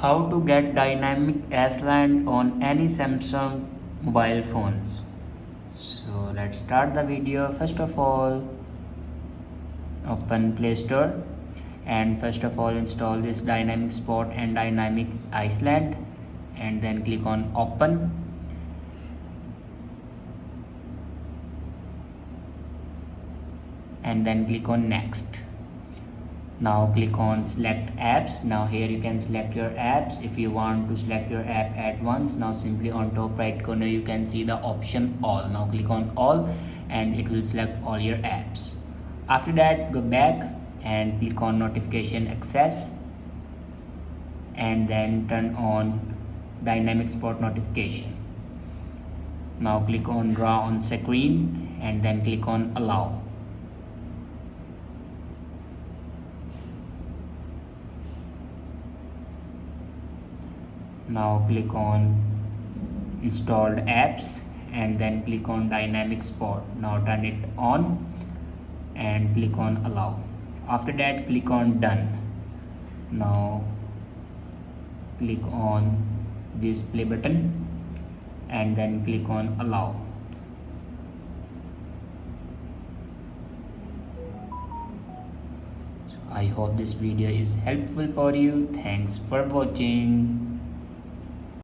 How to get dynamic Asland on any Samsung mobile phones. So let's start the video. First of all, open Play Store and first of all install this dynamic spot and dynamic Iceland and then click on open. And then click on next. Now click on select apps. Now here you can select your apps. If you want to select your app at once, now simply on top right corner you can see the option all. Now click on all and it will select all your apps. After that, go back and click on notification access and then turn on dynamic spot notification. Now click on draw on screen and then click on allow. Now click on installed apps and then click on dynamic spot. Now turn it on and click on allow. After that, click on done. Now click on this play button and then click on allow. I hope this video is helpful for you. Thanks for watching.